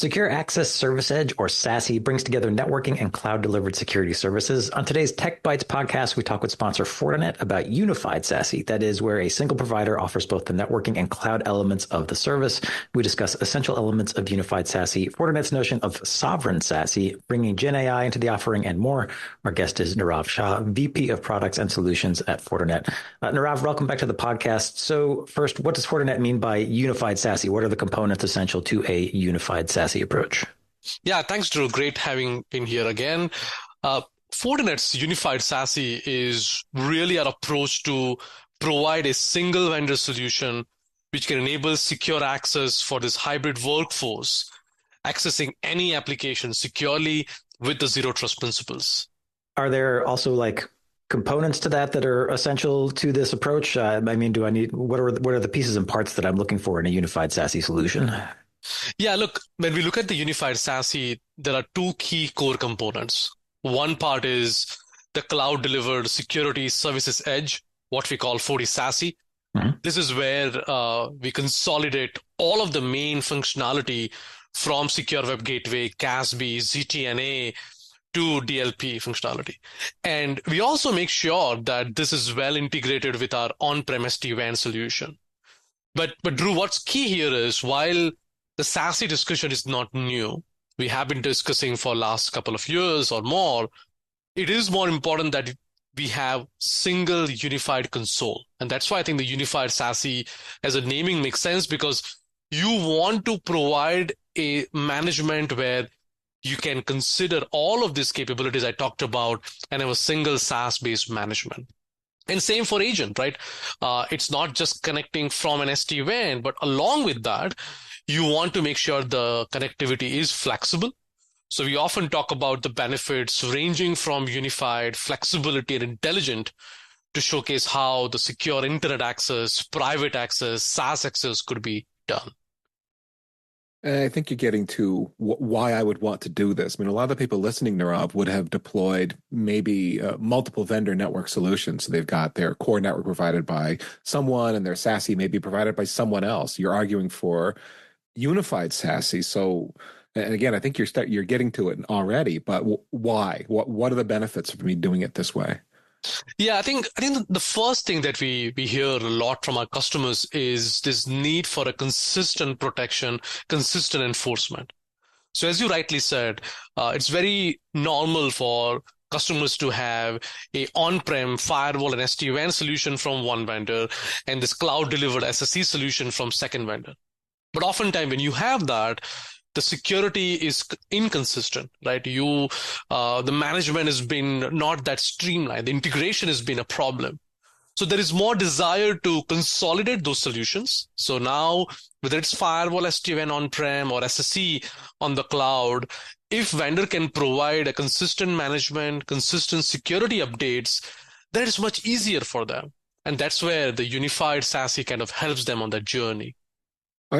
Secure Access Service Edge, or SASE, brings together networking and cloud-delivered security services. On today's Tech Bytes podcast, we talk with sponsor Fortinet about unified SASE. That is where a single provider offers both the networking and cloud elements of the service. We discuss essential elements of unified SASE, Fortinet's notion of sovereign SASE, bringing Gen AI into the offering, and more. Our guest is Nirav Shah, VP of Products and Solutions at Fortinet. Nirav, welcome back to the podcast. So first, what does Fortinet mean by unified SASE? What are the components essential to a unified SASE approach? Yeah, thanks, Drew. Great having been here again. Fortinet's unified SASE is really our approach to provide a single vendor solution which can enable secure access for this hybrid workforce, accessing any application securely with the zero trust principles. Are there also components to that are essential to this approach? What are the pieces and parts that I'm looking for in a unified SASE solution? Yeah, look, when we look at the unified SASE, there are two key core components. One part is the cloud-delivered security services edge, what we call FortiSASE. Mm-hmm. This is where we consolidate all of the main functionality from Secure Web Gateway, CASB, ZTNA, to DLP functionality. And we also make sure that this is well integrated with our on-prem SD-WAN solution. But Drew, what's key here is while the SASE discussion is not new, we have been discussing for last couple of years or more, it is more important that we have single unified console. And that's why I think the unified SASE as a naming makes sense, because you want to provide a management where you can consider all of these capabilities I talked about and have a single SaaS-based management. And same for agent, right? It's not just connecting from an SD-WAN, but along with that, you want to make sure the connectivity is flexible. So we often talk about the benefits ranging from unified, flexibility, and intelligent to showcase how the secure internet access, private access, SaaS access could be done. I think you're getting to why I would want to do this. I mean, a lot of the people listening, Nirav, would have deployed maybe multiple vendor network solutions. So they've got their core network provided by someone and their SASE may be provided by someone else. You're arguing for unified SASE. So, and again, I think you're getting to it already, but why? What are the benefits of me doing it this way? Yeah, I think the first thing that we hear a lot from our customers is this need for a consistent protection, consistent enforcement. So as you rightly said, it's very normal for customers to have a on-prem firewall and SD-WAN solution from one vendor and this cloud-delivered SSE solution from second vendor. But oftentimes when you have that, the security is inconsistent, right? The management has been not that streamlined. The integration has been a problem. So there is more desire to consolidate those solutions. So now, whether it's firewall, SD-WAN on-prem or SSE on the cloud, if vendor can provide a consistent management, consistent security updates, that is much easier for them. And that's where the unified SASE kind of helps them on that journey.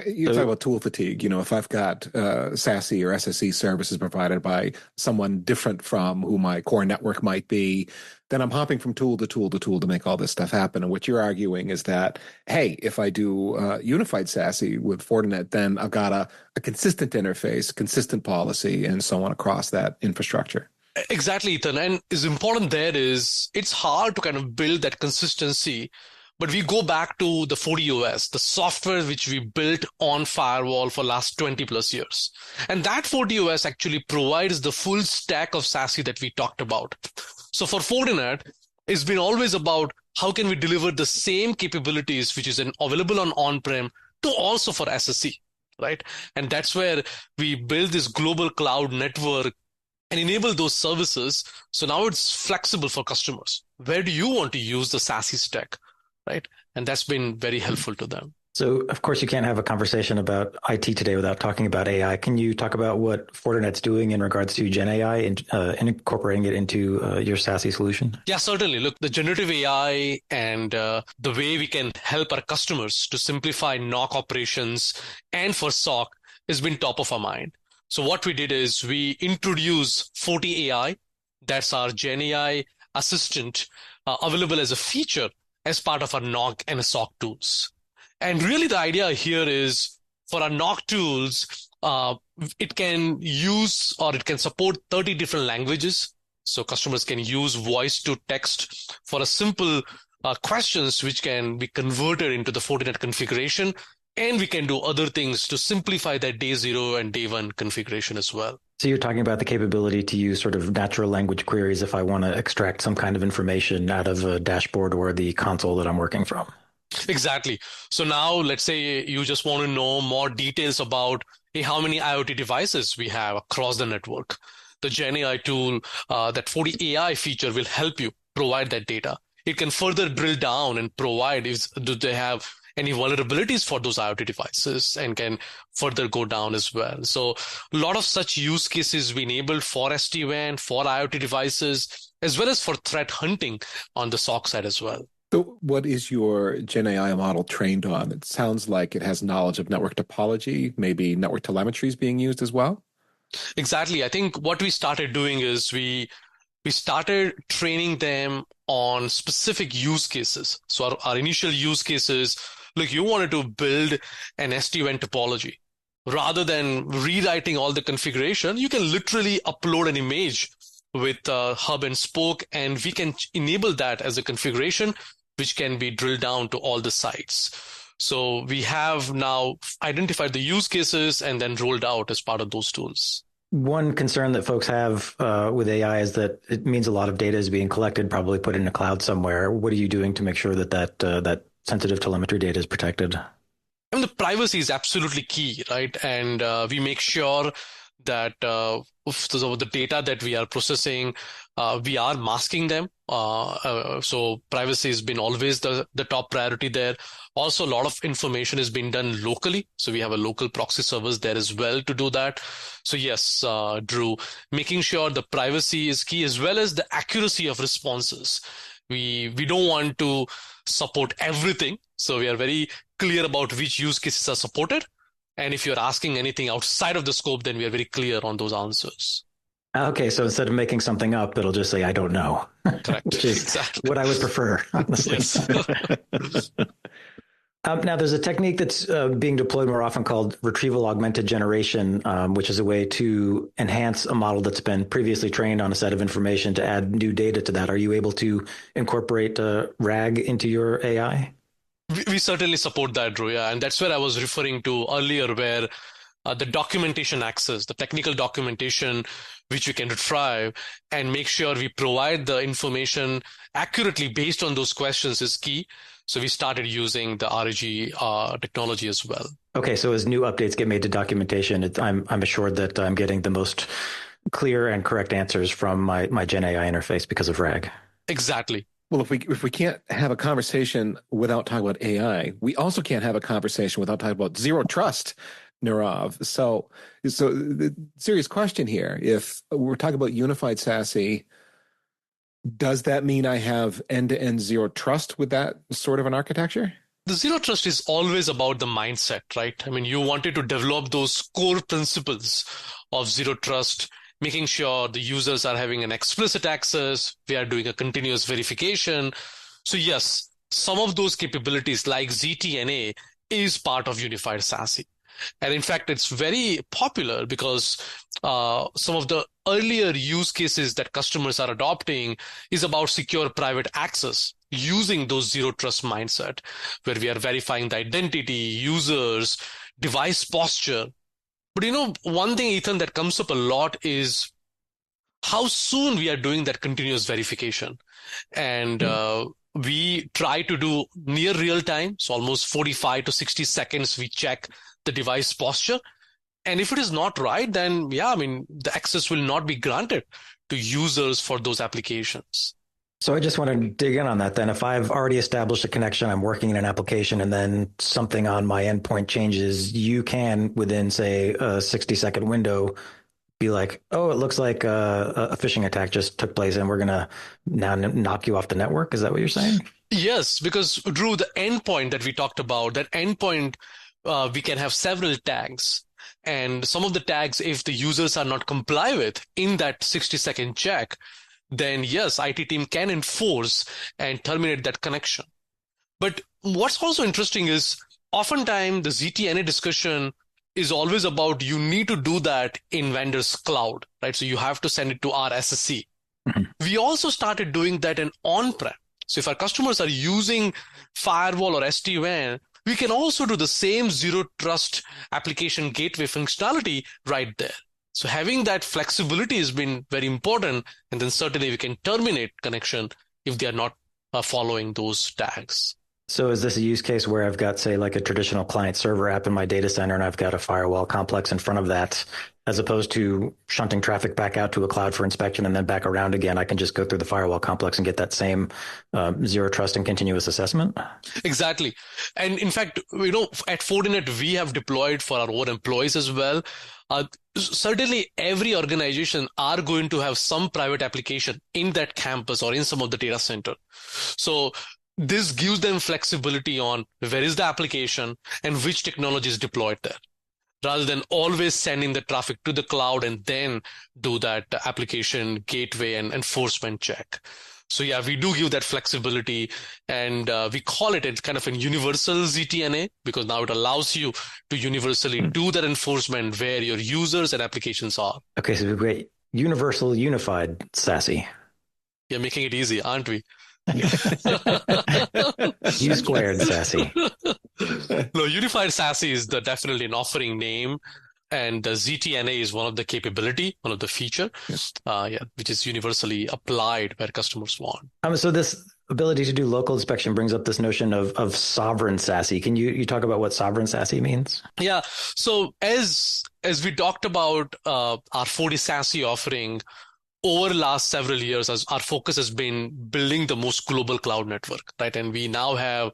You talk about tool fatigue. If I've got SASE or SSE services provided by someone different from who my core network might be, then I'm hopping from tool to tool to tool to make all this stuff happen. And what you're arguing is that, hey, if I do unified SASE with Fortinet, then I've got a consistent interface, consistent policy, and so on across that infrastructure. Exactly, Ethan. And is important there is it's hard to kind of build that consistency. But we go back to the FortiOS, the software which we built on firewall for last 20 plus years. And that FortiOS actually provides the full stack of SASE that we talked about. So for Fortinet, it's been always about how can we deliver the same capabilities which is available on-prem to also for SSE, right? And that's where we build this global cloud network and enable those services. So now it's flexible for customers. Where do you want to use the SASE stack? Right. And that's been very helpful to them. So, of course, you can't have a conversation about IT today without talking about AI. Can you talk about what Fortinet's doing in regards to Gen AI and incorporating it into your SASE solution? Yeah, certainly. Look, the generative AI and the way we can help our customers to simplify NOC operations and for SOC has been top of our mind. So what we did is we introduced FortiAI. That's our Gen AI assistant available as a feature as part of our NOC and SOC tools. And really the idea here is for our NOC tools, Uh, it can use or it can support 30 different languages. So customers can use voice to text for a simple questions which can be converted into the Fortinet configuration. And we can do other things to simplify that day zero and day one configuration as well. So you're talking about the capability to use sort of natural language queries if I want to extract some kind of information out of a dashboard or the console that I'm working from. Exactly. So now let's say you just want to know more details about how many IoT devices we have across the network. The Gen AI tool, that FortiAI feature will help you provide that data. It can further drill down and provide do they have any vulnerabilities for those IoT devices and can further go down as well. So a lot of such use cases we enabled for SD-WAN, for IoT devices, as well as for threat hunting on the SOC side as well. So what is your Gen AI model trained on? It sounds like it has knowledge of network topology, maybe network telemetry is being used as well. Exactly. I think what we started doing is we started training them on specific use cases. So our initial use cases, look, you wanted to build an SD-WAN topology. Rather than rewriting all the configuration, you can literally upload an image with hub and spoke, and we can enable that as a configuration, which can be drilled down to all the sites. So we have now identified the use cases and then rolled out as part of those tools. One concern that folks have with AI is that it means a lot of data is being collected, probably put in a cloud somewhere. What are you doing to make sure that that sensitive telemetry data is protected? I mean, the privacy is absolutely key, right? And we make sure that the data that we are processing, we are masking them. So privacy has been always the top priority there. Also, a lot of information is being done locally. So we have a local proxy service there as well to do that. So yes, Drew, making sure the privacy is key as well as the accuracy of responses. We don't want to support everything. So we are very clear about which use cases are supported. And if you're asking anything outside of the scope, then we are very clear on those answers. Okay, so instead of making something up, it'll just say, I don't know. Correct. Which is exactly what I would prefer, honestly. Yes. Now, there's a technique that's being deployed more often called retrieval augmented generation, which is a way to enhance a model that's been previously trained on a set of information to add new data to that. Are you able to incorporate RAG into your AI? We certainly support that, Drew. Yeah. And that's where I was referring to earlier, where the documentation access, the technical documentation, which we can retrieve and make sure we provide the information accurately based on those questions is key. So we started using the RAG technology as well. Okay, so as new updates get made to documentation, I'm assured that I'm getting the most clear and correct answers from my Gen AI interface because of RAG. Exactly. Well, if we can't have a conversation without talking about AI, we also can't have a conversation without talking about zero trust, Nirav. So the serious question here, if we're talking about unified SASE, does that mean I have end-to-end zero trust with that sort of an architecture? The zero trust is always about the mindset, right? I mean, you wanted to develop those core principles of zero trust, making sure the users are having an explicit access. We are doing a continuous verification. So yes, some of those capabilities like ZTNA is part of unified SASE. And in fact, it's very popular because some of the earlier use cases that customers are adopting is about secure private access using those zero trust mindset, where we are verifying the identity, users, device posture. But one thing, Ethan, that comes up a lot is how soon we are doing that continuous verification. And we try to do near real time. So almost 45 to 60 seconds, we check the device posture. And if it is not right, then the access will not be granted to users for those applications. So I just want to dig in on that then. If I've already established a connection, I'm working in an application, and then something on my endpoint changes, you can, within, say, a 60-second window, be like, oh, it looks like a phishing attack just took place, and we're going to now knock you off the network. Is that what you're saying? Yes, because, Drew, the endpoint that we talked about, that endpoint, we can have several tags. And some of the tags, if the users are not comply with in that 60-second check, then yes, IT team can enforce and terminate that connection. But what's also interesting is oftentimes the ZTNA discussion is always about you need to do that in vendor's cloud, right? So you have to send it to our SSC. We also started doing that in on-prem. So if our customers are using firewall or SD-WAN, we can also do the same zero trust application gateway functionality right there. So having that flexibility has been very important. And then certainly we can terminate connection if they are not following those tags. So is this a use case where I've got, say, like a traditional client server app in my data center and I've got a firewall complex in front of that, as opposed to shunting traffic back out to a cloud for inspection and then back around again? I can just go through the firewall complex and get that same zero trust and continuous assessment? Exactly. And in fact, at Fortinet, we have deployed for our own employees as well. Certainly, every organization are going to have some private application in that campus or in some of the data center. So this gives them flexibility on where is the application and which technology is deployed there, rather than always sending the traffic to the cloud and then do that application gateway and enforcement check. So yeah, we do give that flexibility, and we call it kind of a universal ZTNA, because now it allows you to universally do that enforcement where your users and applications are. Okay, so we've got universal unified SASE. Yeah, making it easy, aren't we? U squared SASE. No, unified SASE is definitely an offering name, and the ZTNA is one of the capability, one of the feature, which is universally applied where customers want. So this ability to do local inspection brings up this notion of sovereign SASE. Can you talk about what sovereign SASE means? Yeah. So as we talked about our FortiSASE offering, over the last several years, as our focus has been building the most global cloud network, right? And we now have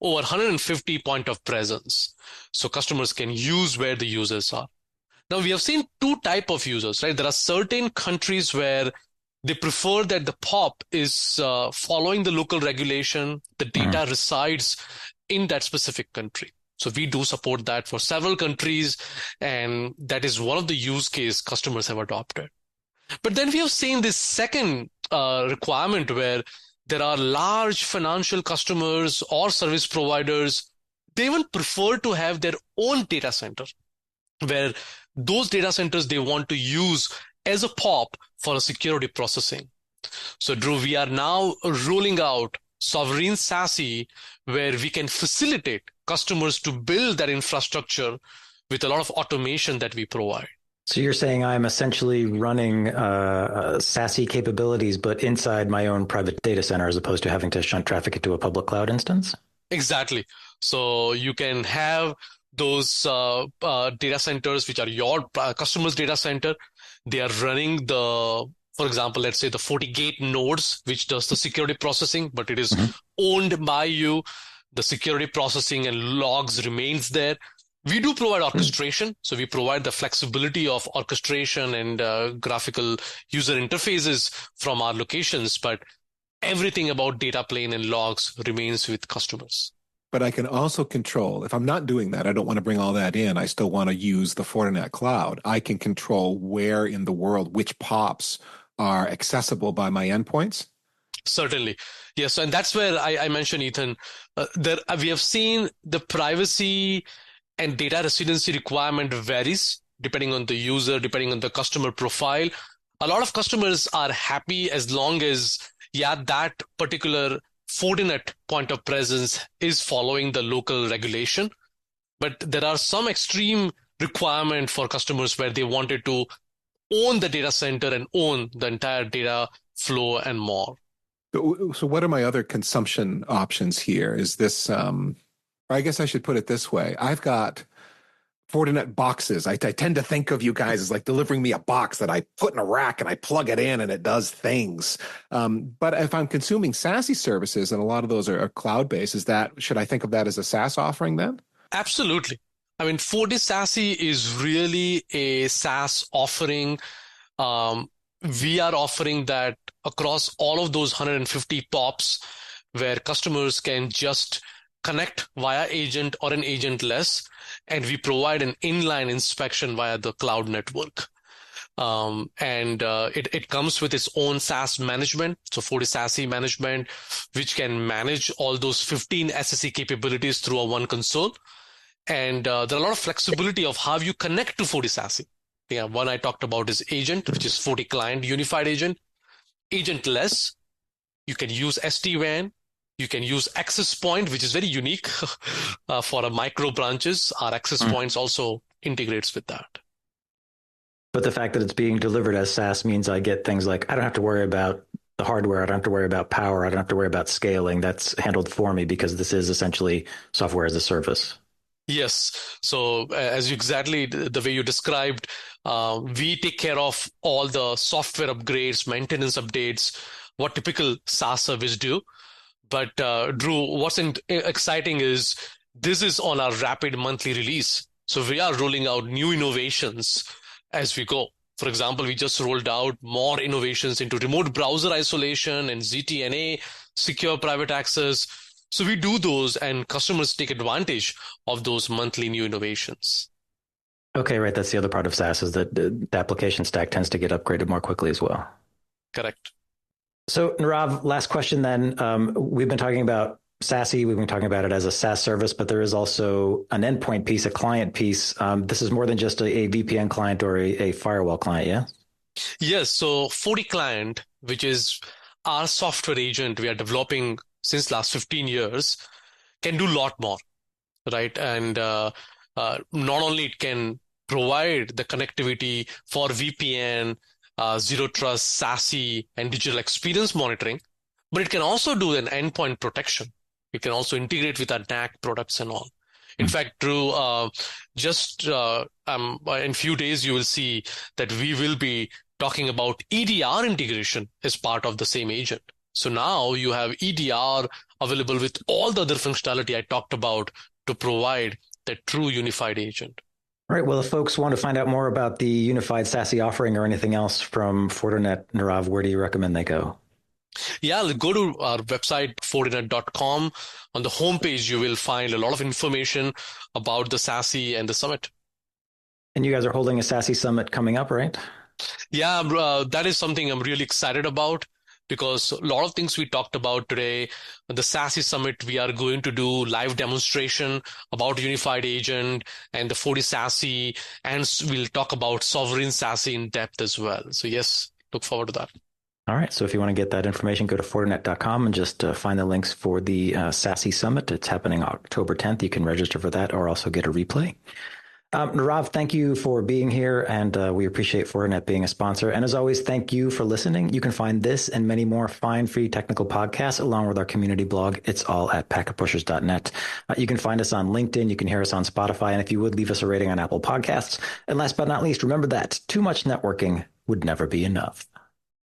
over 150 point of presence. So customers can use where the users are. Now, we have seen two types of users, right? There are certain countries where they prefer that the POP is following the local regulation. The data resides in that specific country. So we do support that for several countries, and that is one of the use case customers have adopted. But then we have seen this second requirement where there are large financial customers or service providers. They even prefer to have their own data center, where those data centers they want to use as a POP for a security processing. So Drew, we are now rolling out sovereign SASE, where we can facilitate customers to build that infrastructure with a lot of automation that we provide. So you're saying I'm essentially running SASE capabilities, but inside my own private data center, as opposed to having to shunt traffic into a public cloud instance? Exactly. So you can have those data centers, which are your customer's data center. They are running for example, let's say the FortiGate nodes, which does the security processing, but it is owned by you. The security processing and logs remains there. We do provide orchestration. So we provide the flexibility of orchestration and graphical user interfaces from our locations, but everything about data plane and logs remains with customers. But I can also control, if I'm not doing that, I don't want to bring all that in. I still want to use the Fortinet cloud. I can control where in the world, which POPs are accessible by my endpoints. Certainly. Yes. And that's where I mentioned, Ethan, we have seen the privacy and data residency requirement varies depending on the user, depending on the customer profile. A lot of customers are happy as long as, that particular Fortinet point of presence is following the local regulation. But there are some extreme requirement for customers where they wanted to own the data center and own the entire data flow and more. So what are my other consumption options here? Is this, I guess I should put it this way. I've got Fortinet boxes. I tend to think of you guys as like delivering me a box that I put in a rack and I plug it in and it does things. But if I'm consuming SASE services, and a lot of those are cloud-based, should I think of that as a SaaS offering then? Absolutely. I mean, FortiSASE is really a SaaS offering. We are offering that across all of those 150 POPs, where customers can just connect via agent or an agentless, and we provide an inline inspection via the cloud network. It comes with its own SaaS management, so FortiSASE management, which can manage all those 15 SSE capabilities through a one console. And there are a lot of flexibility of how you connect to FortiSASE. Yeah, one I talked about is agent, which is FortiClient Unified Agent. Agentless, you can use SD-WAN. You can use access point, which is very unique for a micro branches. Our access points also integrates with that. But the fact that it's being delivered as SaaS means I get things like I don't have to worry about the hardware. I don't have to worry about power. I don't have to worry about scaling. That's handled for me because this is essentially software as a service. Yes. So as exactly the way you described, we take care of all the software upgrades, maintenance updates, what typical SaaS service do. But Drew, what's exciting is this is on our rapid monthly release. So we are rolling out new innovations as we go. For example, we just rolled out more innovations into remote browser isolation and ZTNA, secure private access. So we do those and customers take advantage of those monthly new innovations. Okay, right. That's the other part of SaaS is that the application stack tends to get upgraded more quickly as well. Correct. So Nirav, last question then. We've been talking about SASE. We've been talking about it as a SaaS service, but there is also an endpoint piece, a client piece. This is more than just a VPN client or a firewall client, yeah? Yes. So FortiClient, which is our software agent we are developing since last 15 years, can do a lot more, right? And not only it can provide the connectivity for VPN, Zero Trust, SASE, and digital experience monitoring, but it can also do an endpoint protection. It can also integrate with our NAC products and all. In fact, Drew, in few days, you will see that we will be talking about EDR integration as part of the same agent. So now you have EDR available with all the other functionality I talked about to provide that true unified agent. All right. Well, if folks want to find out more about the unified SASE offering or anything else from Fortinet, Nirav, where do you recommend they go? Yeah, go to our website, Fortinet.com. On the homepage, you will find a lot of information about the SASE and the summit. And you guys are holding a SASE summit coming up, right? Yeah, that is something I'm really excited about because a lot of things we talked about today, the SASE summit, we are going to do live demonstration about unified agent and the FortiSASE, and we'll talk about sovereign SASE in depth as well. So yes, look forward to that. All right. So if you want to get that information, go to Fortinet.com and just find the links for the SASE Summit. It's happening October 10th. You can register for that or also get a replay. Nirav, thank you for being here, and we appreciate Fortinet being a sponsor. And as always, thank you for listening. You can find this and many more fine, free technical podcasts along with our community blog. It's all at packetpushers.net. You can find us on LinkedIn. You can hear us on Spotify. And if you would, leave us a rating on Apple Podcasts. And last but not least, remember that too much networking would never be enough.